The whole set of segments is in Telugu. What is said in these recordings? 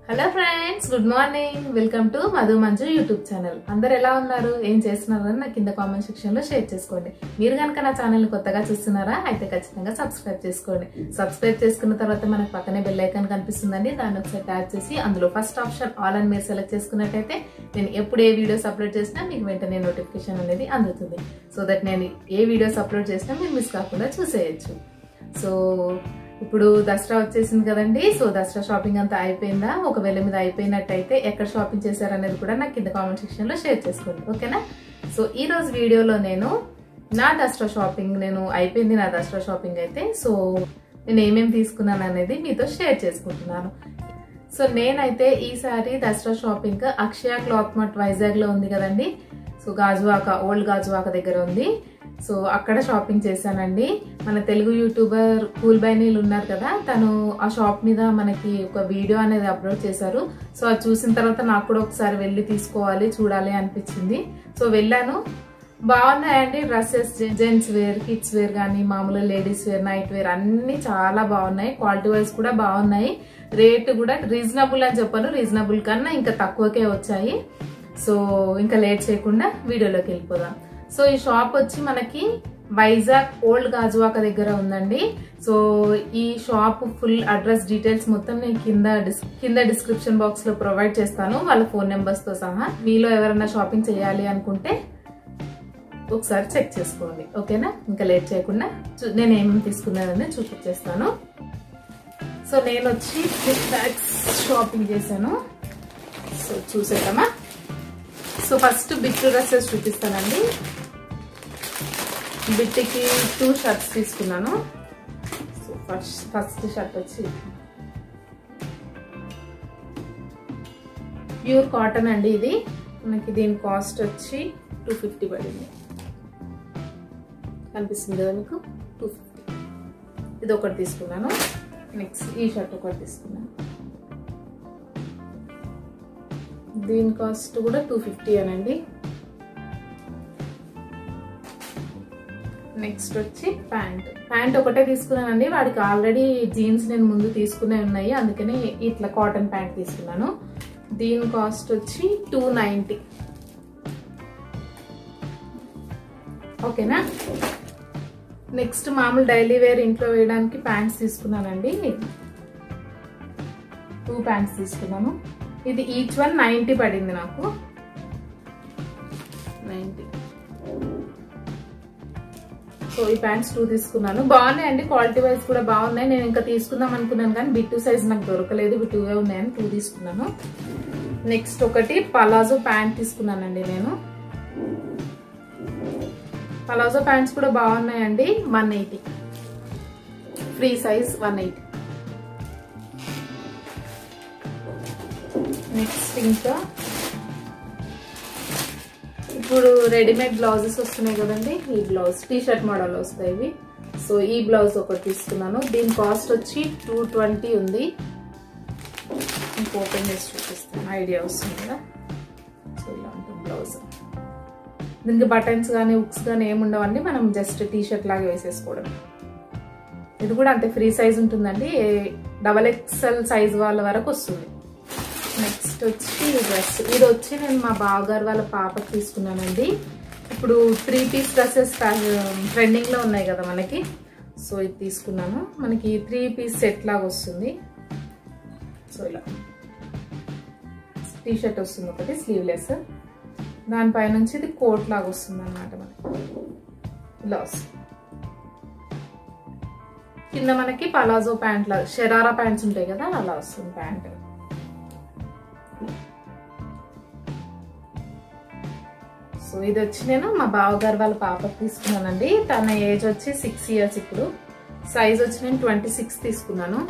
Hello friends, good morning. Welcome to Madhu Manju YouTube channel. అందరు ఎలా ఉన్నారు, ఏం చేస్తున్నారని నా కింద కామెంట్ సెక్షన్ లో షేర్ చేసుకోండి. మీరు కనుక నా ఛానల్ కొత్తగా చూస్తున్నారా అయితే ఖచ్చితంగా సబ్స్క్రైబ్ చేసుకోండి. సబ్స్క్రైబ్ చేసుకున్న తర్వాత మనకు పక్కనే బెల్ ఐకాన్ కనిపిస్తుందండి. దాన్ని ఒకసారి ట్యాప్ చేసి అందులో ఫస్ట్ ఆప్షన్ ఆల్ అని మీరు సెలెక్ట్ చేసుకున్నట్టయితే నేను ఎప్పుడు ఏ వీడియోస్ అప్లోడ్ చేసినా మీకు వెంటనే నోటిఫికేషన్ అనేది అందుతుంది. సో దట్ నేను ఏ వీడియోస్ అప్లోడ్ చేసినా మీరు మిస్ కాకుండా చూసేయచ్చు. సో ఇప్పుడు దసరా వచ్చేసింది కదండి. సో దసరా షాపింగ్ అంతా అయిపోయిందా? ఒకవేళ మీద అయిపోయినట్టయితే ఎక్కడ షాపింగ్ చేశారనేది కూడా నాకు కింద కామెంట్ సెక్షన్ లో షేర్ చేసుకోండి, ఓకేనా? సో ఈ రోజు వీడియోలో నేను నా దసరా షాపింగ్ అయిపోయింది నా దసరా షాపింగ్ అయితే. సో నేను ఏమేమి తీసుకున్నాను అనేది మీతో షేర్ చేసుకుంటున్నాను. సో నేనైతే ఈసారి దసరా షాపింగ్ అక్షయ క్లాత్ మార్ట్ వైజాగ్ లో ఉంది కదండి. సో గాజువాక, ఓల్డ్ గాజువాక దగ్గర ఉంది. సో అక్కడ షాపింగ్ చేశానండి. మన తెలుగు యూట్యూబర్ కూల్ బైనీలు ఉన్నారు కదా, తను ఆ షాప్ మీద మనకి ఒక వీడియో అనేది అప్లోడ్ చేశారు. సో అది చూసిన తర్వాత నాకు కూడా ఒకసారి వెళ్ళి తీసుకోవాలి, చూడాలి అనిపించింది. సో వెళ్ళాను. బాగున్నాయండి dresses, gents wear, kids wear కానీ మామూలు లేడీస్ వేర్, నైట్ వేర్ అన్ని చాలా బాగున్నాయి. క్వాలిటీ వైజ్ కూడా బాగున్నాయి. రేట్ కూడా రీజనబుల్ అని చెప్పాను, రీజనబుల్ కన్నా ఇంకా తక్కువకే వచ్చాయి. సో ఇంకా లేట్ చేయకుండా వీడియోలోకి వెళ్ళిపోదాం. సో ఈ షాప్ వచ్చి మనకి వైజాగ్ ఓల్డ్ గాజువాక దగ్గర ఉందండి. సో ఈ షాప్ ఫుల్ అడ్రస్ డీటెయిల్స్ మొత్తం నేను కింద డిస్క్రిప్షన్ బాక్స్ లో ప్రొవైడ్ చేస్తాను, వాళ్ళ ఫోన్ నెంబర్స్ తో సహా. మీలో ఎవరైనా షాపింగ్ చేయాలి అనుకుంటే ఒకసారి చెక్ చేసుకోండి, ఓకేనా? ఇంకా లేట్ చేయకుండా నేను ఏమేమి తీసుకున్నానని చూపించేస్తాను. సో నేను వచ్చి బిగ్ బ్యాగ్స్ షాపింగ్ చేశాను. సో చూసేద్దామా? సో ఫస్ట్ బిట్ డ్రెస్సెస్ చూపిస్తానండి. బిట్టికి 2 షర్ట్స్ తీసుకున్నాను. సో ఫస్ట్ షర్ట్ వచ్చి ప్యూర్ కాటన్ అండి. ఇది మనకి దీని కాస్ట్ వచ్చి 250 పడింది. కనిపిస్తుంది కదా మీకు? 250. ఇది ఒకటి తీసుకున్నాను. నెక్స్ట్ ఈ షర్ట్ ఒకటి తీసుకున్నాను. దీని కాస్ట్ కూడా 250 అనండి. నెక్స్ట్ వచ్చి ప్యాంట్ ఒకటే తీసుకున్నానండి. వాడికి ఆల్రెడీ జీన్స్ నేను ముందు తీసుకునే ఉన్నాయి, అందుకని ఇట్లా కాటన్ ప్యాంట్ తీసుకున్నాను. దీని కాస్ట్ వచ్చి 290, ఓకేనా? నెక్స్ట్ మామూలు డైలీ వేర్ ఇంట్లో వేయడానికి ప్యాంట్స్ తీసుకున్నానండి. 2 ప్యాంట్స్ తీసుకున్నాను. ఇది ఈచ్ వన్ 90 పడింది నాకు. 90. సో ఈ ప్యాంట్స్ 2 తీసుకున్నాను. బాగున్నాయండి, క్వాలిటీ వైజ్ కూడా బాగున్నాయి. నేను ఇంకా తీసుకుందాం అనుకున్నాను కానీ బిట్టు సైజ్ నాకు దొరకలేదు, బిట్టువే ఉన్నాయని 2 తీసుకున్నాను. నెక్స్ట్ ఒకటి పలాజో ప్యాంట్ తీసుకున్నానండి నేను. పలాజో ప్యాంట్స్ కూడా బాగున్నాయండి. 180 ఫ్రీ సైజ్, 180. నెక్స్ట్ ఇంకా ఇప్పుడు రెడీమేడ్ బ్లౌజెస్ వస్తున్నాయి కదండి. ఈ బ్లౌజ్ టీ షర్ట్ మోడల్ వస్తాయి ఇవి. సో ఈ బ్లౌజ్ ఒకటి తీసుకున్నాను. దీని కాస్ట్ వచ్చి 220 ఉంది. మీకు ఓపెన్ చేసి చూపిస్తాను, ఐడియా వస్తుంది కదా. సో ఇలా ఉంటుంది బ్లౌజ్. దీనికి బటన్స్ కానీ హుక్స్ కానీ ఏముండవండి, మనం జస్ట్ టీ షర్ట్ లాగా వేసేసుకోవడం. ఇది కూడా అంతే, ఫ్రీ సైజ్ ఉంటుందండి. XXL సైజ్ వాళ్ళ వరకు వస్తుంది. నెక్స్ట్ వచ్చి డ్రెస్. ఇది వచ్చి నేను మా బావగారు వాళ్ళ పాపకి తీసుకున్నానండి. ఇప్పుడు 3 పీస్ డ్రెస్సెస్ ట్రెండింగ్ లో ఉన్నాయి కదా మనకి. సో ఇది తీసుకున్నాను. మనకి 3 పీస్ సెట్ లాగా వస్తుంది. సో ఇలా టీ షర్ట్ వస్తుంది ఒకటి స్లీవ్లెస్, దానిపై నుంచి ఇది కోట్ లాగా వస్తుంది అన్నమాట. మనకి ఇలా వస్తుంది. కింద మనకి పలాజో ప్యాంట్ లాగా షరారా ప్యాంట్స్ ఉంటాయి కదా, అలా వస్తుంది ప్యాంట్. సో ఇది వచ్చి నేను మా బావగారు వాళ్ళ పాపకి తీసుకున్నానండి. తన ఏజ్ వచ్చి 6 years. ఇప్పుడు సైజ్ వచ్చి నేను 26 తీసుకున్నాను.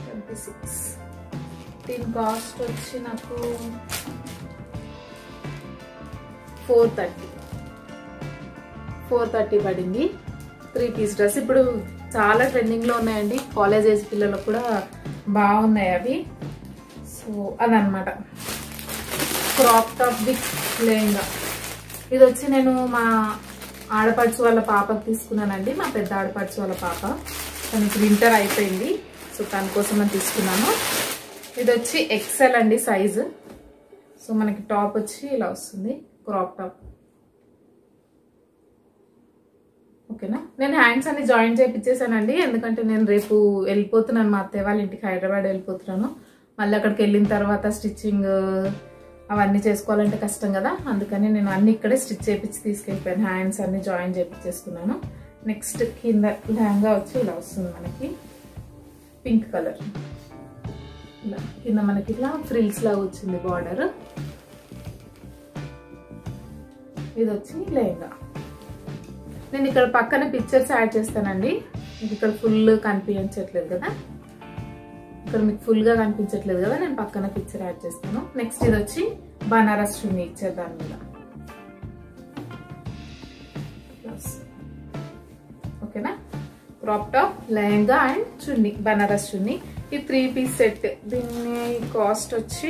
26. దీని కాస్ట్ వచ్చి నాకు 430 పడింది. 3 పీస్ డ్రెస్. ఇప్పుడు చాలా ట్రెండింగ్ లో ఉన్నాయండి, కాలేజ్ ఏజ్ పిల్లలకు కూడా బాగున్నాయి అవి. సో అదనమాట. Crop top with lehenga. ఇది వచ్చి నేను మా ఆడపడుచు వాళ్ళ పాపకి తీసుకున్నానండి. మా పెద్ద ఆడపడుచు వాళ్ళ పాప, తనకి వింటర్ అయిపోయింది. సో దానికోసం అని తీసుకున్నాను. ఇది వచ్చి ఎక్సెల్ అండి సైజు. సో మనకి టాప్ వచ్చి ఇలా వస్తుంది, క్రాప్ టాప్. ఓకేనా. నేను హ్యాండ్స్ అన్ని జాయిన్ చేయించేసానండి, ఎందుకంటే నేను రేపు వెళ్ళిపోతున్నాను మా అత్తయ్య వాళ్ళ ఇంటికి, హైదరాబాద్ వెళ్ళిపోతున్నాను. మళ్ళీ అక్కడికి వెళ్ళిన తర్వాత స్టిచ్చింగ్ అవన్నీ చేసుకోవాలంటే కష్టం కదా, అందుకని నేను అన్ని ఇక్కడే స్టిచ్ చేయించి తీసుకెళ్ళిపోయాను. హ్యాండ్స్ అన్ని జాయిన్ చేయించేసుకున్నాను. నెక్స్ట్ కింద లెహంగా వచ్చి ఇలా వస్తుంది మనకి, పింక్ కలర్. ఇలా కింద మనకి ఇట్లా ఫ్రిల్స్ లాగా వచ్చింది బార్డర్. ఇది వచ్చి లెహంగా. నేను ఇక్కడ పక్కన పిక్చర్స్ యాడ్ చేస్తానండి. మీకు ఇక్కడ ఫుల్ కనిపించట్లేదు కదా, ఇక్కడ మీకు ఫుల్గా కనిపించట్లేదు కదా, నేను పక్కన పిక్చర్ యాడ్ చేస్తాను. నెక్స్ట్ ఇది వచ్చి బనారస్ చున్నీ ఇచ్చారు దాని మీద. ఓకేనా. క్రాప్ టాప్, లెహంగా అండ్ చున్నీ, బనారస్ చున్నీ. ఈ 3 పీస్ సెట్. దీని కాస్ట్ వచ్చి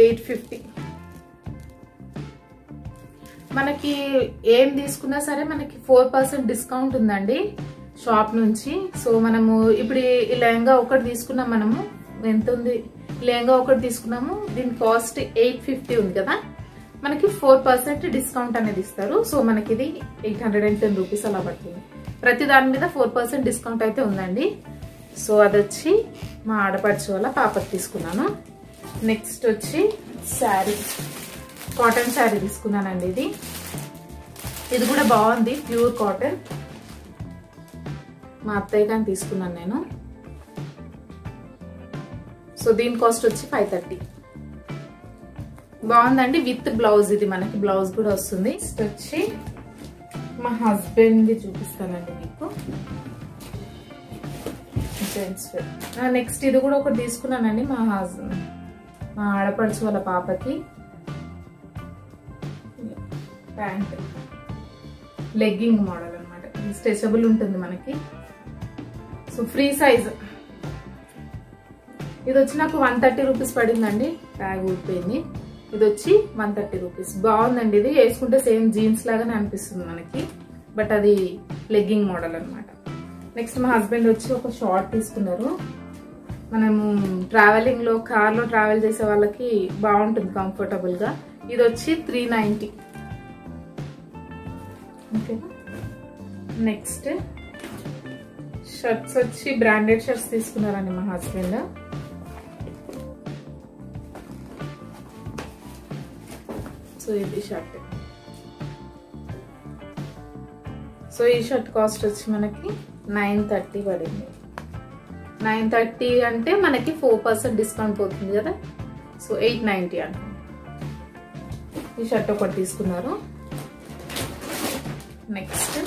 850. మనకి ఏం తీసుకున్నా సరే మనకి 4% డిస్కౌంట్ ఉందండి షాప్ నుంచి. సో మనము ఇప్పుడు ఈ లెహంగా ఒకటి తీసుకున్నాం, మనము ఎంత ఉంది, లెహంగా ఒకటి తీసుకున్నాము, దీని కాస్ట్ 850 ఉంది కదా, మనకి 4% డిస్కౌంట్ అనేది ఇస్తారు. సో మనకి ఇది 810 రూపీస్ అలా పడుతుంది. ప్రతి దాని మీద 4% డిస్కౌంట్ అయితే ఉందండి. సో అది వచ్చి మా ఆడపడుచు వల్ల పాపకి తీసుకున్నాను. నెక్స్ట్ వచ్చి శారీ, కాటన్ శారీ తీసుకున్నానండి. ఇది కూడా బాగుంది, ప్యూర్ కాటన్. మా అత్తయ్య కానీ తీసుకున్నాను నేను. సో దీని కాస్ట్ వచ్చి 530. బాగుందండి, విత్ బ్లౌజ్. ఇది మనకి బ్లౌజ్ కూడా వస్తుంది. నెక్స్ట్ వచ్చి మా హస్బెండ్ చూపిస్తానండి మీకు. నెక్స్ట్ ఇది కూడా ఒకటి తీసుకున్నానండి మా ఆడపడుచు వాళ్ళ పాపకి. ప్యాంట్ లెగ్గింగ్ మోడల్ అనమాట, స్ట్రెచబుల్ ఉంటుంది మనకి. So free size. ఇది వచ్చి నాకు 130 రూపీస్ పడిందండి, ట్యాగ్ ఊడిపోయింది. ఇది వచ్చి 130 రూపీస్. బాగుందండి, ఇది వేసుకుంటే సేమ్ జీన్స్ లాగానే అనిపిస్తుంది మనకి, బట్ అది లెగ్గింగ్ మోడల్ అనమాట. నెక్స్ట్ మా హస్బెండ్ వచ్చి ఒక షార్ట్ తీసుకున్నారు. మనము ట్రావెలింగ్ లో, కార్ లో ట్రావెల్ చేసే వాళ్ళకి బాగుంటుంది కంఫర్టబుల్ గా. ఇది వచ్చి 390. ఓకే. నెక్స్ట్ షర్ట్స్ వచ్చి బ్రాండెడ్ షర్ట్స్ తీసుకున్నారండి మా హస్బెండ్. సో ఇది షర్ట్. సో ఈ షర్ట్ కాస్ట్ వచ్చి మనకి 930 పడింది. 930 అంటే మనకి 4% డిస్కౌంట్ పోతుంది కదా, సో 890 అంటే. ఈ షర్ట్ ఒకటి తీసుకున్నారు. నెక్స్ట్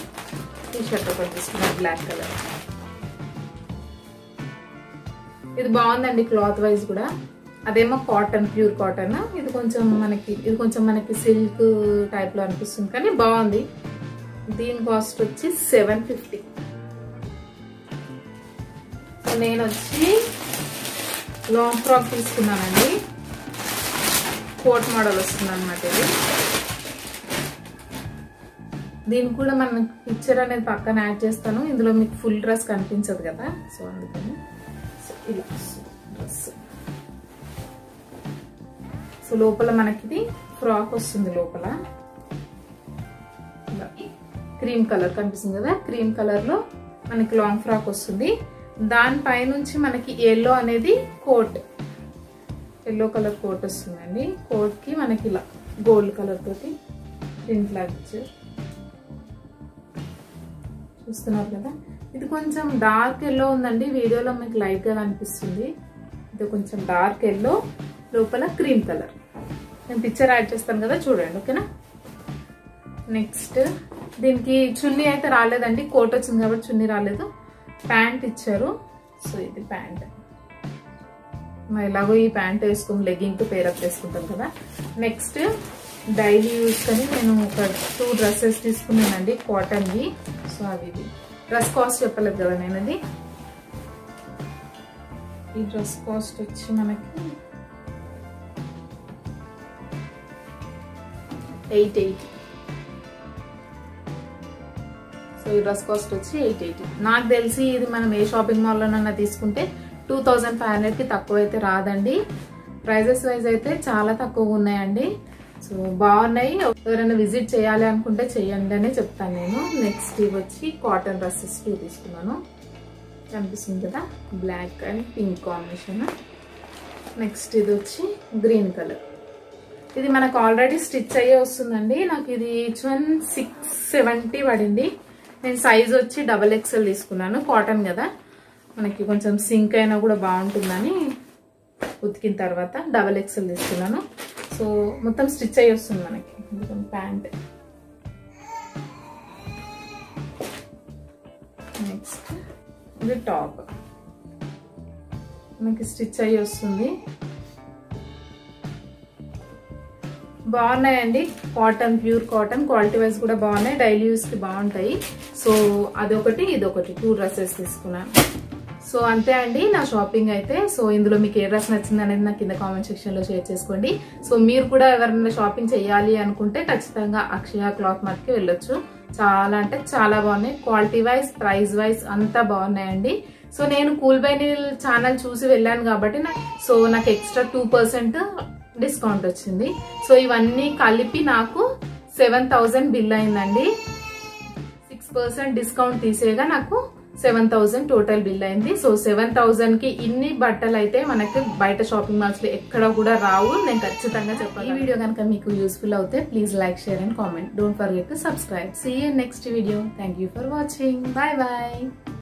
ఈ షర్ట్ ఒకటి తీసుకున్నారు, బ్లాక్ కలర్. ఇది బాగుందండి క్లాత్ వైజ్ కూడా. అదేమో కాటన్, ప్యూర్ కాటన్. ఇది కొంచెం మనకి సిల్క్ టైప్ లో అనిపిస్తుంది, కానీ బాగుంది. దీని కాస్ట్ వచ్చి 750. సో నేను వచ్చి లాంగ్ ఫ్రాక్ తీసుకున్నానండి, కోట్ మోడల్ వస్తుంది అనమాట ఇది. దీనికి కూడా మనం పిక్చర్ అనేది పక్కన యాడ్ చేస్తాను, ఇందులో మీకు ఫుల్ డ్రెస్ కనిపించదు కదా, సో అందుకని. సో ఇలా డ్రెస్. సో లోపల మనకి ఇది ఫ్రాక్ వస్తుంది, లోపల క్రీమ్ కలర్ కనిపిస్తుంది కదా, క్రీమ్ కలర్ లో మనకి లాంగ్ ఫ్రాక్ వస్తుంది. దానిపై నుంచి మనకి ఎల్లో అనేది కోట్, ఎల్లో కలర్ కోట్ వస్తుందండి. కోట్ కి మనకి ఇలా గోల్డ్ కలర్ తోటి ప్రింట్ లాగా ఇచ్చారు, చూస్తున్నారు కదా. ఇది కొంచెం డార్క్ ఎల్లో ఉందండి, వీడియోలో మీకు లైట్ గా కనిపిస్తుంది. ఇది కొంచెం డార్క్ ఎల్లో, లోపల క్రీమ్ కలర్. నేను పిక్చర్ యాడ్ చేస్తాను కదా, చూడండి. ఓకేనా. నెక్స్ట్ దీనికి చున్నీ అయితే రాలేదండి, కోట్ వచ్చింది కాబట్టి చున్నీ రాలేదు. ప్యాంట్ ఇచ్చారు. సో ఇది ప్యాంట్. ఎలాగో ఈ ప్యాంట్ వేసుకుని లెగ్గింగ్ తో పేరప్ చేసుకుంటాం కదా. నెక్స్ట్ డైలీ యూజ్ కని నేను ఒక 2 డ్రెస్సెస్ తీసుకున్నానండి, కాటన్వి. సో అవి డ్రెస్ కాస్ట్ చెప్పలేదు కదా నేను. అది ఈ డ్రెస్ కాస్ట్ వచ్చి మనకి 880. సో ఈ డ్రెస్ కాస్ట్ వచ్చి 880. నాకు తెలిసి ఇది మనం ఏ షాపింగ్ మాల్లోనన్నా తీసుకుంటే 2500కి తక్కువ అయితే రాదండి. ప్రైజెస్ వైజ్ అయితే చాలా తక్కువగా ఉన్నాయండి. సో బాగున్నాయి, ఎవరైనా విజిట్ చేయాలి అనుకుంటే చెయ్యండి అని చెప్తాను నేను. నెక్స్ట్ ఇవి వచ్చి కాటన్ డ్రెస్సెస్ 2 తీసుకున్నాను. కనిపిస్తుంది కదా, black and pink combination. Next ఇది వచ్చి గ్రీన్ కలర్. ఇది మనకు ఆల్రెడీ స్టిచ్ అయ్యే వస్తుందండి. నాకు ఇది ఈచ్ వన్ 670 పడింది. నేను సైజ్ వచ్చి XXL తీసుకున్నాను. కాటన్ కదా, మనకి కొంచెం సింక్ అయినా కూడా బాగుంటుందని ఉతికిన తర్వాత XXL తీసుకున్నాను. సో మొత్తం స్టిచ్ అయ్యి వస్తుంది మనకి. ప్యాంట్. నెక్స్ట్ ఇది టాప్, మనకి స్టిచ్ అయ్యి వస్తుంది. బాగున్నాయండి, cotton, pure cotton, quality wise కూడా బాగున్నాయి, డైలీ యూస్కి బాగుంటాయి. సో అదొకటి ఇదొకటి 2 డ్రెస్సెస్ తీసుకున్నాను. సో అంతే అండి నా షాపింగ్ అయితే. సో ఇందులో మీకు ఏ డ్రెస్ నచ్చింది అనేది నాకు కింద కామెంట్ సెక్షన్లో షేర్ చేసుకోండి. సో మీరు కూడా ఎవరైనా షాపింగ్ చేయాలి అనుకుంటే ఖచ్చితంగా అక్షయ క్లాత్ మార్ట్కి వెళ్ళొచ్చు. చాలా అంటే చాలా బాగున్నాయి, క్వాలిటీ వైజ్, ప్రైస్ వైజ్ అంతా బాగున్నాయండి. సో నేను కూల్ బై నీల్ ఛానల్ చూసి వెళ్ళాను కాబట్టి నాకు ఎక్స్ట్రా 2% డిస్కౌంట్ వచ్చింది. సో ఇవన్నీ కలిపి నాకు 7000 బిల్ అయిందండి. 6% డిస్కౌంట్ తీసేగా నాకు 7000 టోటల్ బిల్ అయింది. సో 7000కి ఇన్ని బట్టలు అయితే మనకి బయట షాపింగ్ మాల్స్ లో ఎక్కడ కూడా రావు, నేను ఖచ్చితంగా చెప్పాలి. ఈ వీడియో కనుక మీకు యూస్ఫుల్ అవుతే please like, share and comment. Don't forget to subscribe. See you next video. Thank you for watching. Bye bye.